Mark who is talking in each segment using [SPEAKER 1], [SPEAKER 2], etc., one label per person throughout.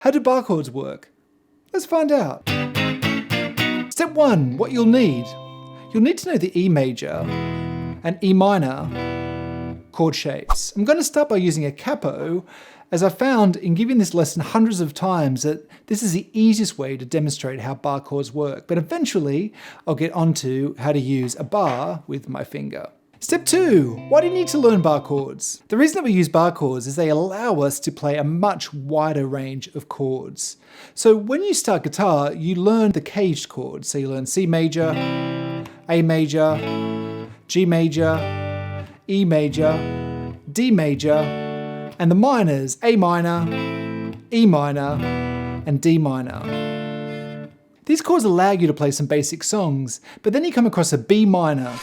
[SPEAKER 1] How do bar chords work? Let's find out. Step 1, what you'll need. You'll need to know the E major and E minor chord shapes. I'm going to start by using a capo, as I found in giving this lesson hundreds of times that this is the easiest way to demonstrate how bar chords work. But eventually I'll get onto how to use a bar with my finger. Step 2, why do you need to learn bar chords? The reason that we use bar chords is they allow us to play a much wider range of chords. So when you start guitar, you learn the caged chords. So you learn C major, A major, G major, E major, D major, and the minors, A minor, E minor, and D minor. These chords allow you to play some basic songs, but then you come across a B minor,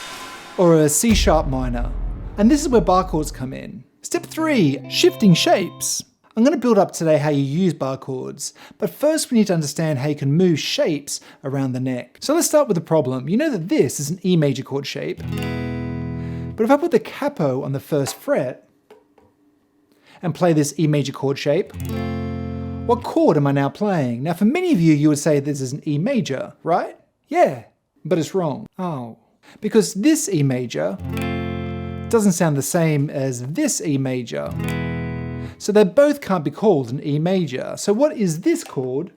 [SPEAKER 1] or a C sharp minor. And this is where bar chords come in. Step 3, shifting shapes. I'm going to build up today how you use bar chords, but first we need to understand how you can move shapes around the neck. So let's start with the problem. You know that this is an E major chord shape, but if I put the capo on the first fret and play this E major chord shape, what chord am I now playing? Now for many of you, you would say this is an E major, right? Yeah, but it's wrong. Oh. Because this E major doesn't sound the same as this E major. So they both can't be called an E major. So what is this chord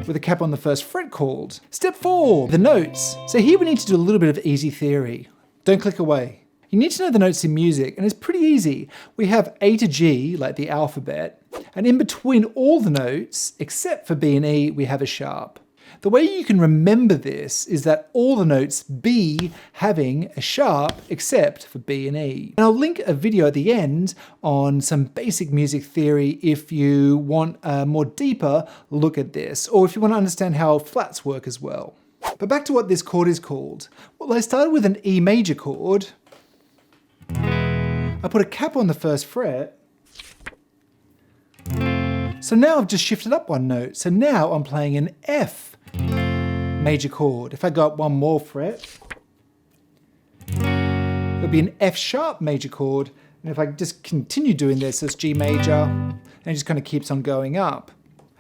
[SPEAKER 1] with a cap on the first fret called? Step 4, the notes. So here we need to do a little bit of easy theory. Don't click away. You need to know the notes in music, and it's pretty easy. We have A to G, like the alphabet, and in between all the notes, except for B and E, we have a sharp. The way you can remember this is that all the notes B having a sharp except for B and E. And I'll link a video at the end on some basic music theory if you want a more deeper look at this, or if you want to understand how flats work as well. But back to what this chord is called. Well, I started with an E major chord. I put a cap on the first fret. So now I've just shifted up one note. So now I'm playing an F major chord. If I go up one more fret, it'll be an F sharp major chord. And if I just continue doing this, it's G major, and it just kind of keeps on going up.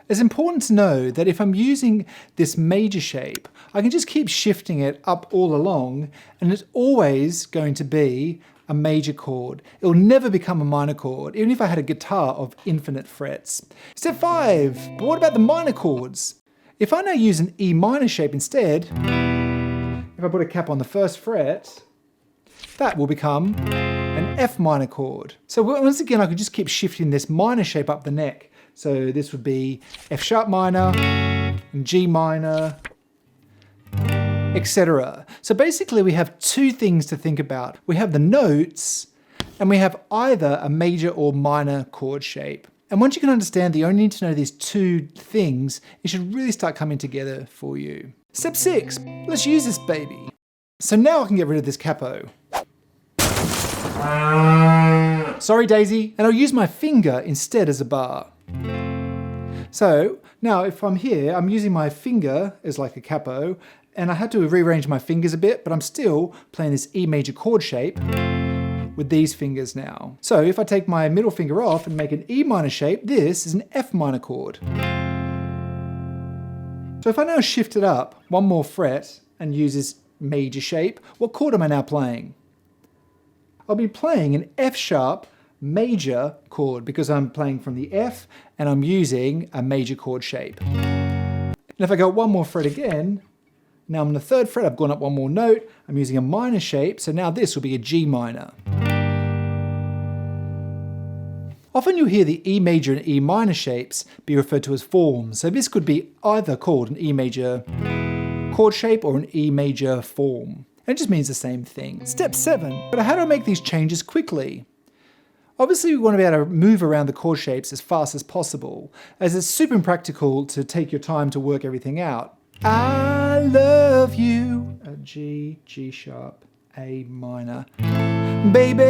[SPEAKER 1] It's important to know that if I'm using this major shape, I can just keep shifting it up all along, and it's always going to be a major chord. It will never become a minor chord, even if I had a guitar of infinite frets. Step 5, but what about the minor chords? If I now use an E minor shape instead, if I put a cap on the first fret, that will become an F minor chord. So once again, I could just keep shifting this minor shape up the neck. So this would be F sharp minor, and G minor, etc. So basically we have two things to think about. We have the notes, and we have either a major or minor chord shape. And once you can understand that you only need to know these two things, it should really start coming together for you. Step 6, let's use this baby. So now I can get rid of this capo. Sorry, Daisy. And I'll use my finger instead as a bar. So now if I'm here, I'm using my finger as like a capo, and I had to rearrange my fingers a bit, but I'm still playing this E major chord shape with these fingers now. So if I take my middle finger off and make an E minor shape, this is an F minor chord. So if I now shift it up one more fret and use this major shape, what chord am I now playing? I'll be playing an F sharp major chord because I'm playing from the F and I'm using a major chord shape. And if I go one more fret again, now I'm on the third fret, I've gone up one more note, I'm using a minor shape, so now this will be a G minor. Often you'll hear the E major and E minor shapes be referred to as forms, so this could be either called an E major chord shape or an E major form. It just means the same thing. Step 7, but how do I make these changes quickly? Obviously we want to be able to move around the chord shapes as fast as possible, as it's super impractical to take your time to work everything out. I love you, a G, G sharp, A minor, baby.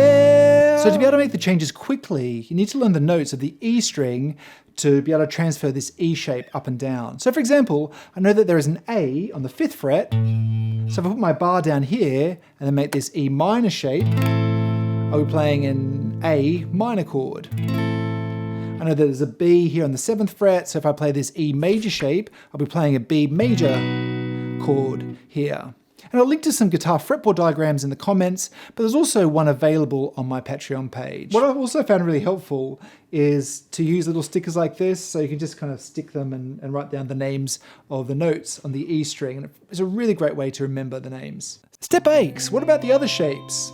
[SPEAKER 1] So to be able to make the changes quickly, you need to learn the notes of the E string to be able to transfer this E shape up and down. So for example, I know that there is an A on the 5th fret, so if I put my bar down here and then make this E minor shape, I'll be playing an A minor chord. I know that there's a B here on the 7th fret, so if I play this E major shape, I'll be playing a B major chord here. And I'll link to some guitar fretboard diagrams in the comments, but there's also one available on my Patreon page. What I've also found really helpful is to use little stickers like this, so you can just kind of stick them and write down the names of the notes on the E string. And it's a really great way to remember the names. Step 8, what about the other shapes?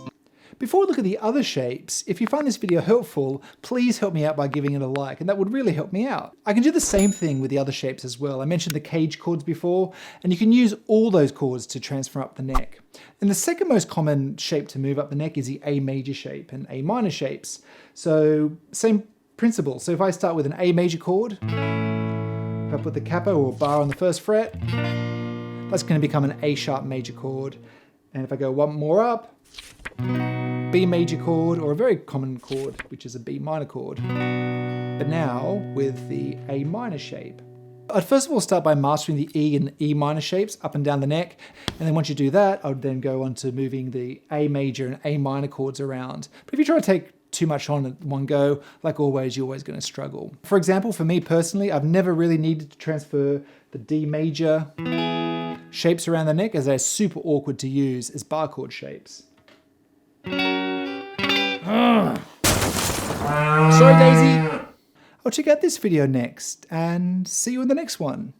[SPEAKER 1] Before we look at the other shapes, if you find this video helpful, please help me out by giving it a like, and that would really help me out. I can do the same thing with the other shapes as well. I mentioned the cage chords before, and you can use all those chords to transfer up the neck. And the second most common shape to move up the neck is the A major shape and A minor shapes. So same principle. So if I start with an A major chord, if I put the capo or bar on the 1st fret, that's going to become an A sharp major chord. And if I go one more up, B major chord, or a very common chord, which is a B minor chord, but now with the A minor shape. I'd first of all start by mastering the E and E minor shapes up and down the neck, and then once you do that, I would then go on to moving the A major and A minor chords around. But if you try to take too much on at one go, like always, you're always going to struggle. For example, for me personally, I've never really needed to transfer the D major shapes around the neck, as they're super awkward to use as bar chord shapes. Sorry, Daisy. I'll check out this video next and see you in the next one.